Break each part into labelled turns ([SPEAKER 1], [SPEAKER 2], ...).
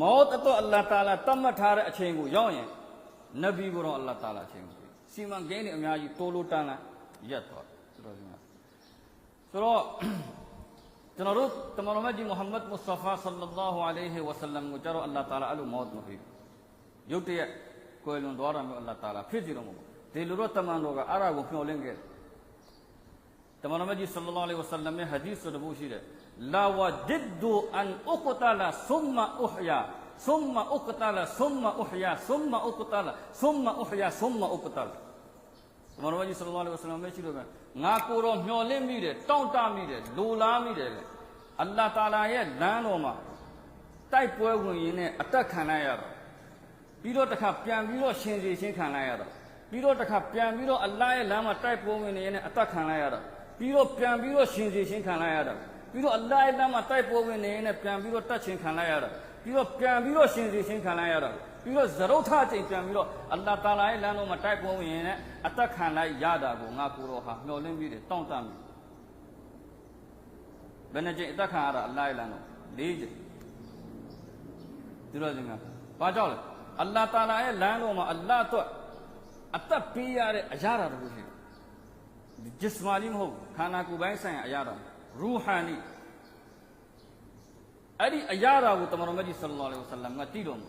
[SPEAKER 1] မောတတော့အလ္လာဟ်တာအာလာတတ်မှတ်ထားတဲ့အချိန်ကိုရောက်ရင်နဗီကိုတော့အလ္လာဟ်တာအာလာအချိန်ကိုစီမံကိန်းတွေအများကြီးတိုးလို့တန်းလာရက်သွားဆိုတော့ကျွန်တော်တို့တမန်တော်မြတ်ကြီးမုဟမ္မဒ်မုစတဖာဆလ္လာလာဟူအလိုင်းဟီဝါဆလမ်ကိုကြတော့အလ္လာဟ်တာအာလာအဲ့လိုမောတ်မဖြစ်ရုတ်တရက်ကွယ်လွန်သွားတာမျိုးအလ္လာဟ်တာအာလာဖြစ်စီတော့မဟုတ်ဒီလိုတော့တမန်တော်ကအဲ့ဒါကိုမျှော်လင့်ခဲ့တမန်တော်မြတ်ကြီးဆလ္လာလာအလိုင်းဝါဆလမ်ရဲ့ဟာဒီသ်ဆိုတဲ့ဘုရှိတယ်လာဝဒစ်ဒူအန်ဥကတလာဆုမ္မာဥဟယာဆုမ္မာဥကတလာဆုမ္မာဥဟယာဆုမ္မာဥကတလာဆုမ္မာဥဟယာဆုမ္မာဥကတလာတမန်တော်ကြီးဆလ္လာလာအလိုင်းဝါဆလမ်ရဲ့ရှိလို့ပဲငါကိုယ်တော်မျှော်လင့်မိတယ်တောင့်တမိတယ်လိုလားမိတယ်လေအလ္လာဟ်တာအာလာရဲ့လမ်းတော်မှာတိုက်ပွဲဝင်ရင်းနဲ့အသက်ခံလိုက်ရတော့ပြီးတော့တစ်ခါပြန်ပြီးတော့ရှင်စီချင်းခံလိုက်ရတော့ပြီးတော့တစ်ခါပြန်ပြီးတော့အလ္လာဟ်ရဲ့လမ်းမှာတိုက်ပွဲဝင်နေရင်းနဲ့အသက်ခံလိုက်ရတော့ပြီးတော့ပြန်ပြီးတော့ရှင်စီချင်းခံလိုက်ရတော့ပြီးတော့အလ္လာဟ်ရဲ့လမ်းမှာတိုက်ပွဲဝင်နေရင်းနဲ့ပြန်ပြီးတော့တတ်ချင်းခံလိုက်ရတော့ပြီးတော့ပြန်ပြီးတော့ရှင်စီချင်းခံလိုက်ရတော့ပြီးတော့ဇရုတ်ထချိန်ပြန်ပြီးတော့အလ္လာဟ်တာအာလာရဲ့လမ်းတော်မှာတိုက်ပွဲဝင်ရင်းနဲ့အသက်ခံလိုက်ရတာကိုငါကိုယ်တော်ဟာမျှော်လင့်ပြီးတယ်တောင့်တမိဘယ်နှကြိမ်အသက်ခံရတာအလ္လာဟ်ရဲ့လမ်းတော်၄ကြိမ်ဒီလိုစင်ကဘာကြောင့်လဲအလ္လာဟ်တာအာလာရဲ့လမ်းတော်မှာအလ္လာဟ်အတွက်အသက်ပေးရတဲ့အရာတော်တခုရှိတယ်ဂျစ္စမာနီမဟုတ်ခန္ဓာကိုယ်ပိုင်းဆိုင်ရာအရာတော်ရူဟာနီအဲ့ဒီအရာတော်ကိုတမန်တော်မြတ်ကြီးဆလ္လာလာဟူအလိုင်းဝါဆလမ်ကတည်တော်မူ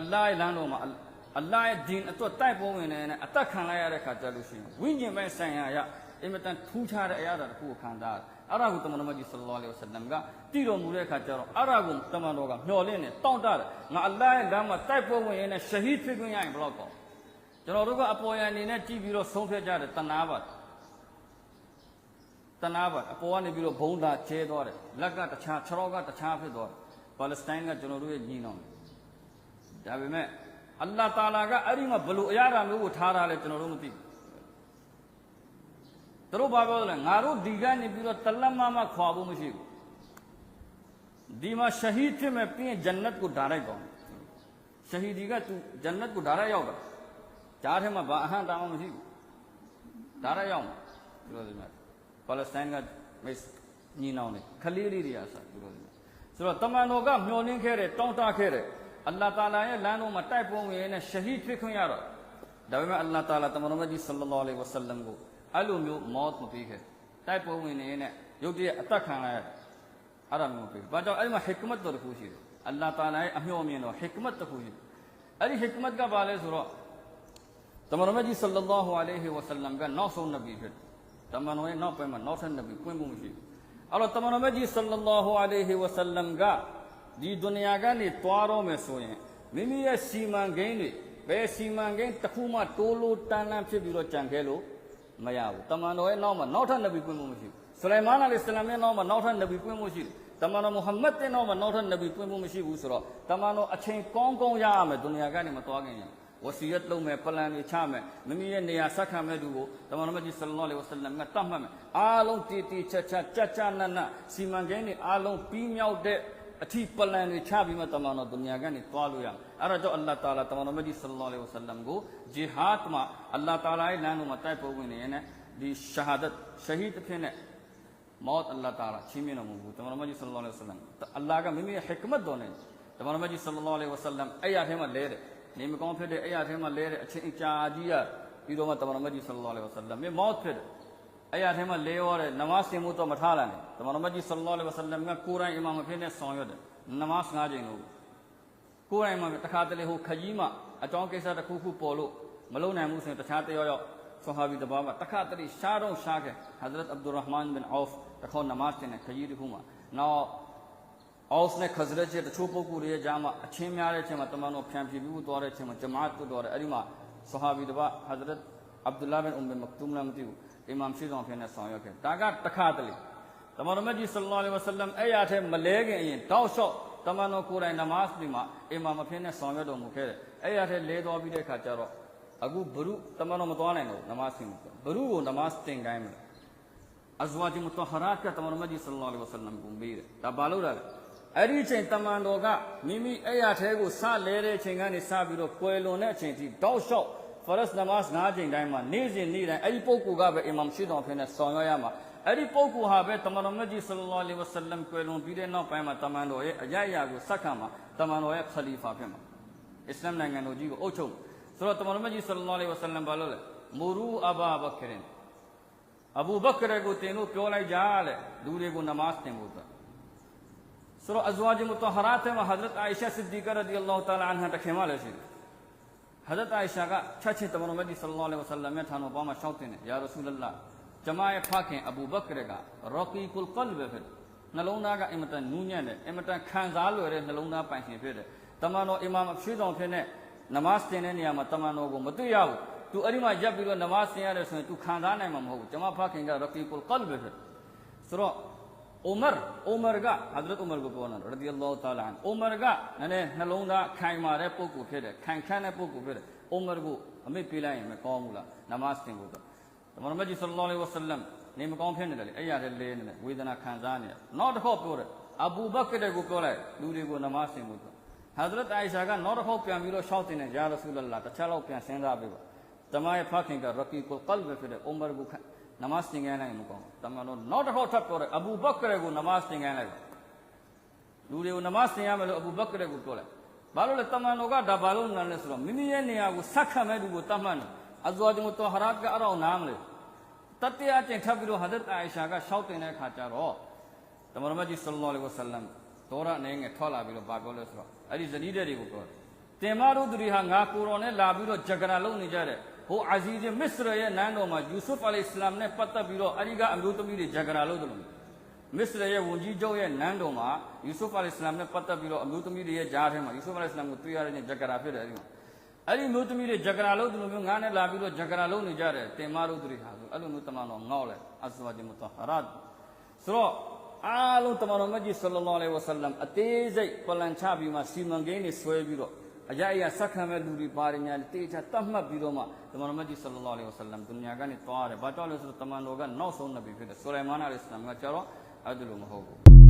[SPEAKER 1] အလ္လာဟ်ရဲ့လမ်းတော်မှာအလ္လာဟ်ရဲ့ဒင်းအတွက်တိုက်ပွဲဝင်နေတဲ့အသက်ခံလိုက်ရတဲ့ခါကြလို့ရှိရင်ဝိညာဉ်ပိုင်းဆိုင်ရာအရာအင်မတန်ထူးခြားတဲ့အရာတော်တစ်ခုကိုခံစားရတယ်အဲ့ဒါကိုတမန်တော်မြတ်ကြီးဆလ္လာလာဟူအလိုင်းဝါဆလမ်ကတည်တော်မူတဲ့အခါကျတော့အဲ့ဒါကိုတမန်တော်ကမျှော်လင့်နေတောင့်တတယ်ငါအလ္လာဟ်ရဲ့လမ်းမှာတိုက်ပွဲဝင်နေတဲ့ရှဟီဒ်ဖြစ်ခွင့်ရရင်ဘယ်တော့ကောကျွန်တော်တို့ကအပေါ်ယံအနေနဲ့ကြည့်ပြီးတော့ဆုံးဖြတ်ကြတယ်တဏှာပါအပေါ်ကနေပြီးတော့ဘုံသာကျဲသွားတယ်လက်ကတခြားခြေထောက်ကတခြားဖြစ်သွားတယ်ပါလက်စတိုင်းကကျွန်တော်တို့ရဲ့ညီနောင်ဒါပေမဲ့အလ္လာဟ်တာအာလာကအဲ့ဒီမှာဘယ်လိုအရာမျိုးကိုထားတာလဲကျွန်တော်တို့မသိဘူးသူတို့ဘာပြောလဲငါတို့ဒီကနေပြီးတော့တလက်မခွာဖို့မရှိဘူးဒီမှာရှဟီဒ်ဖြစ်မဲ့ပြီးရင်ဂျန်နတ်ကိုဓာတ်လိုက်ကောင်းရှဟီဒီကသူဂျန်နတ်ကိုဓာတ်ရောက်တာကြားထဲမှာဘာအဟံတောင်းမှမရှိဘူးဓာတ်ရောက်မှာဒီလိုဆိုမှပါလက်စတိုင်းကမိတ်ညီနောင်တွေခလေးလေးတွေအစားဒီလိုဆိုတော့တမန်တော်ကမျှော်လင့်ခဲ့တဲ့တောင်းတခဲ့တဲ့အလ္လာဟ်တာအာလာရဲ့လမ်းတော်မှာတိုက်ပွဲဝင်နေတဲ့ရှဟီဒ်ဖြစ်ခွင့်ရတော့ဒါပေမဲ့အလ္လာဟ်တာအာလာတမန်တော်မြတ်ကြီးဆလ္လာလာအလိုင်းဝါဆလမ်ကိုအဲ့လိုမျိုးမောတ်မပေးခဲ့တိုက်ပွဲဝင်နေတဲ့ရုတ်တရက်အသက်ခံလိုက်ရအဲ့ဒါမျိုးပေးဘာကြောင့်အဲ့ဒီမှာဟစ်ကမတ်တော်တစ်ခုရှိတယ်အလ္လာဟ်တာအာလာရဲ့အမျှော်မြင်တော်ဟစ်ကမတ်တစ်ခုရှိတယ်အဲ့ဒီဟစ်ကမတ်ကဘာလဲဆိုတော့တမန်တော်မြတ်ကြီးဆလ္လာလာဟူအလိုင်းဝါဆလမ်ကနောက်ဆုံးနဗီဖြစ်တမန်တော်ရဲ့နောက်ပိုင်းမှာနောက်ထပ်နဗီပွင့်ဖို့မရှိဘူးအဲ့တော့တမန်တော်မြတ်ကြီးဆလ္လာလာဟူအလိုင်းဝါဆလမ်ကဒီဒုနီယာကနေတွားတော့မယ်ဆိုရင်မိမိရဲ့စီမံကိန်းတွေဘယ်စီမံကိန်းတစ်ခုမှတိုးလို့တန်းတန်းဖြစ်ပြီးတော့ကြံခဲ့လို့မရဘူးတမန်တော်ရဲ့နောက်မှာနောက်ထပ်နဗီပွင့်ဖို့မရှိဘူးဆူလိုင်မန်အလိုင်ဟိဆလမ်ရဲ့နောက်မှာနောက်ထပ်နဗီပွင့်ဖို့ရှိတယ်တမန်တော်မုဟမ္မဒ်ရဲ့နောက်မှာနောက်ထပ်နဗီပွင့်ဖို့မရှိဘူးဆိုတော့တမန်တော်အချိန်ကောင်းကောင်းရရမယ်ဒုနီယာကနေမတွားခင်ရဝစီယတ်လုပ်မယ်ပလန်တွေချမယ်မိမိရဲ့နေရာဆက်ခံမဲ့သူကိုတမန်တော်မြတ်ကြီးဆလ္လာလာဟူအလိုင်းဝါဆလမ်ကတတ်မှတ်မယ်အားလုံးတီတီချက်ကြနတ်စီမံကိန်းတွေအားလုံးပြီးမြောက်တဲ့အထီးပလန်တွေချပြီးမှတမန်တော်ဒုနီယာကနေတွားလို့ရအဲ့ဒါကြောင့်အလ္လာဟ်တာအာလာတမန်တော်မြတ်ကြီးဆလ္လာလာဟူအလိုင်းဝါဆလမ်ကိုဂျီဟာဒ်မှာအလ္လာဟ်တာအာလာရဲ့လမ်းတော်မှာတိုက်ပွဲဝင်နေရင်ဒီရှာဟာဒတ်ရှဟီဒ်ဖြစ်တဲ့မောတ်အလ္လာဟ်တာအာလာချီးမြှင့်တော်မူဘူးတမန်တော်မြတ်ကြီးဆလ္လာလာဟူအလိုင်းဝါဆလမ်အလ္လာဟ်ကမိမိရဲ့ဟစ်ကမတ်တော်နဲ့တမန်တော်မြတ်ကြီးဆလ္လာလာဟူအလိုင်းဝါဆလမ်အဲ့ရထဲမှာလဲတယ်နေမကောင်းဖြစ်တဲ့အဲ့ရထဲမှာလဲတဲ့အချင်းအကြာကြီးရပြီးတော့မှတမန်တော်မြတ်ကြီးဆလ္လာလာဟူအလိုင်းဝါဆလမ်မြေမောတ်ဖြစ်တယ်အဲ့ရထဲမှာလဲရောတဲ့နမတ်စင်မှုတော့မထားလာနဲ့တမန်တော်မြတ်ကြီးဆလ္လာလာဟူအလိုင်းဝါဆလမ်ကကိုယ်တိုင်အီမာမ်ဖြစ်တဲ့ဆောင်ရွက်တယ်နမတ်၅ချိန်လို့ကိုယ်တိုင်မှာတခါတလေဟိုခကြီးမှအကြောင်းကိစ္စတစ်ခုခုပေါ်လို့မလုံနိုင်ဘူးဆိုရင်တခြားတယောက်ဆဟာဘီတပါးမှာတခါတလေရှားတော့ရှားခဲ့ဟဇရတ်အဗ်ဒူရ်ရဟ်မန်ဘင်အော့ဖ်တခေါနမတ်တင်တဲ့ခကြီးတစ်ခုမှာနောက်အောက်နဲ့ခဇရတ်ရဲ့တချို့ပုဂ္ဂိုလ်တွေရဲ့ကြားမှာအချင်းများတဲ့အချိန်မှာတမန်တော်ဖြန့်ဖြေပြီးသွားတဲ့အချိန်မှာဂျမာတ်တို့တော်တယ်အဲ့ဒီမှာဆဟာဘီတပါးဟဇရတ်အဗ်ဒူလာဘင်အုမ်ဘင်မက်တူမ်လာမသိဘူးအီမာမ်ရှိဆောင်ဖြစ်နေဆောင်ရွက်ခဲ့ဒါကတခါတလေတမန်တော်မြတ်ကြီးဆလ္လာလာဟူအလိုင်းဝါဆလမ်အဲ့ရထဲမလဲခင်အရင်တောက်လျှောက်တမန်တော်ကိုယ်တိုင်နမတ်ဒီမှာအီမာမ်ဖြစ်နေဆောင်ရွက်တော်မူခဲ့တယ်အဲ့ရထဲလဲသွားပြီးတဲ့အခါကျတော့အခုဘရုတမန်တော်မသွားနိုင်တော့နမတ်စင်ဘရုကိုနမတ်တင်ကိုင်းမယ်အဇဝါဂျီမူတဟရာတ်ကတမန်တော်မြတ်ကြီးဆလ္လာလာဟူအလိုင်းဝါဆလမ်ကိုပေးတယ်ဒါဘာလို့လဲအဲ့ဒီအချိန်တမန်တော်ကမိမိအဲ့ရထဲကိုစလဲတဲ့အချိန်ကနေစပြီးတော့ကွယ်လွန်တဲ့အချိန်ထိတောက်လျှောက်ဖရတ်နမတ်၅ချိန်တိုင်းမှာနေ့စဉ်နေ့တိုင်းအဲ့ဒီပုဂ္ဂိုလ်ကပဲအီမာမ်ရှိတော်ဖြစ်နေဆောင်ရွက်ရမှာ အဲ့ဒီပုဂ္ဂိုလ်ဟာပဲတမန်တော်မြတ်ကြီးဆလ္လာလဟ်အလိုင်းဝါဆလမ်ကွယ်လွန်ပြီးတဲ့နောက်ပိုင်းမှာတမန်တော်ရဲ့အရာကိုစက္ကန့်မှာတမန်တော်ရဲ့ခလီဖာဖြစ်မှာအစ္စလာမ်နိုင်ငံတော်ကြီးကိုအုပ်ချုပ်ဆိုတော့တမန်တော်မြတ်ကြီးဆလ္လာလဟ်အလိုင်းဝါဆလမ်ဘာလို့လဲမူရူအဘာဘကရင်အဘူဘကရကိုတင်လို့ပြောလိုက်ကြလေလူတွေကိုနမတ်တင်ဖို့ဆိုတော့အဇဝါဂျ်မုတဟရာတ်မှာဟဇရတ်အာအိရှာဆစ်ဒီကာရဒီအလ္လာဟူတာအာလာအန်ဟာတခင်မလည်းရှိတယ်ဟဇရတ်အာအိရှာကချက်ချင်းတမန်တော်မြတ်ကြီးဆလ္လာလဟ်အလိုင်းဝါဆလမ်ရဲ့ထာနောပေါ်မှာရှောက်တင်တယ်ယာရဆူလလာကျမရဲ့ဖခင်အဘူဘကရကရောကီကုလ်ကလ်ဘဖြစ်နှလုံးသားကအင်မတန်နူးညံ့တယ်အင်မတန်ခံစားလွယ်တဲ့နှလုံးသားပိုင်ရှင်ဖြစ်တယ်တမန်တော်အီမာမ်အဖြစ်တော်ဖြစ်တဲ့နမတ်တင်တဲ့နေရာမှာတမန်တော်ကိုမတွေ့ရဘူးသူအဲ့ဒီမှာရပ်ပြီးတော့နမတ်ဆင်ရတယ်ဆိုရင်သူခံစားနိုင်မှာမဟုတ်ဘူးကျွန်မဖခင်ကရကီကုလ်ကလ်ဘဖြစ်ဆိုတော့အိုမာကဟဇရတ်အိုမာကိုပြောနေတာရဒီအလ္လာဟူတာလာအန်အိုမာကနည်းနည်းနှလုံးသားခိုင်မာတဲ့ပုဂ္ဂိုလ်ဖြစ်တယ်ခိုင်ခန့်တဲ့ပုဂ္ဂိုလ်ဖြစ်တယ်အိုမာကိုအမိတ်ပေးလိုက်ရင်မကောင်းဘူးလားနမတ်တင်ဖို့တော့တမန်တော်မြတ်ကြီးဆလ္လာလဟ်အလိုင်းဝါဆလမ်နေမကောင်းဖြစ်နေတယ်လေအဲ့ရတဲ့လေးနဲ့ဝေဒနာခံစားနေတယ်နောက်တစ်ခေါက်ပြောတယ်အဘူဘကရကိုပြောလိုက်လူတွေကိုနမတ်တင်ဖို့ဟဇရတ်အာအိရှာကနောက်တစ်ခေါက်ပြန်ပြီးတော့ရှောက်တင်တယ်ယာရဆူလလာတခြားလောက်ပြန်စဉ်းစားပေးပါတမန်ရဲ့ဖခင်ကရကီကုလ်ကလ်ဘဖြစ်တဲ့အိုမာကိုနမတ်တင်ခိုင်းလိုက်မကောင်းတမန်တော်နောက်တစ်ခေါက်ထပ်ပြောတယ်အဘူဘကရကိုနမတ်တင်ခိုင်းလိုက်လူတွေကိုနမတ်တင်ရမယ်လို့အဘူဘကရကိုပြောလိုက်ဘာလို့လဲတမန်တော်ကဒါဘာလို့နားလဲဆိုတော့မိမိရဲ့နေရာကိုဆက်ခံမဲ့သူကိုတတ်မှတ်တယ်အဇဝါဂျ်မုတဟရာတ်ကအရောနားမလဲတတိယအကျင့်ထပ်ပြီးတော့ဟဇရတ်အာအိရှာကရှောက်တင်တဲ့အခါကျတော့တမန်တော်မြတ်ကြီးဆလ္လာလဟ်အလိုင်းဝါဆလမ်ဒေါရအနေငယ်ထွက်လာပြီးတော့ဘာပြောလဲဆိုတော့အဲ့ဒီဇနီးတဲ့တွေကိုပြောတယ်တင်မတို့သူတွေဟာငါကိုရောနဲ့လာပြီးတော့ဂျဂရာလုပ်နေကြတယ်ဟိုအာဇီဇ်မစ္စရရဲ့နန်းတော်မှာယူဆုဖ်အလိုင်စလမ်နဲ့ပတ်သက်ပြီးတော့အဲ့ဒီကအမျိုးသမီးတွေဂျဂရာလုပ်တယ်လို့မစ္စရရဲ့ဝန်ကြီးချုပ်ရဲ့နန်းတော်မှာယူဆုဖ်အလိုင်စလမ်နဲ့ပတ်သက်ပြီးတော့အမျိုးသမီးတွေရဲ့ဂျားထဲမှာယူဆုဖ်အလိုင်စလမ်ကိုတွေ့ရတဲ့ဂျဂရာဖြစ်တယ်အဲ့ဒီမှာအဲ့ဒီမျိုးသမီးတွေဂျဂရာလုပ်တယ်လို့မျိုးငါနဲ့လာပြီးတော့ဂျဂရာလုပ်နေကြတယ်တင်မတို့သူတွေဟာဆိုအဲ့လိုမျိုးတမန်တော်ငေါ့လဲအဇဝါဂျ်မုတဟရာတ်ဆိုတော့အားလုံးတမန်တော်မြတ်ကြီးဆလ္လာလဟ်အလိုင်းဝါဆလမ်အသေးစိတ်ပလန်ချပြီးမှစီမံကိန်းတွေဆွဲပြီးတော့အရာစက္ကန့်မဲ့လူတွေပါရညာတေချာတတ်မှတ်ပြီးတော့မှတမန်တော်မြတ်ကြီးဆလ္လာလဟ်အလိုင်းဝါဆလမ်ဒုနီယာကနေသွားတယ်ဘာကြောင့်လဲဆိုတော့တမန်တော်ကနောက်ဆုံးနဗီဖြစ်တယ်ဆူလိုင်မာန်အလိုင်စလမ်ကကျတော့အဲ့ဒါလိုမဟုတ်ဘူး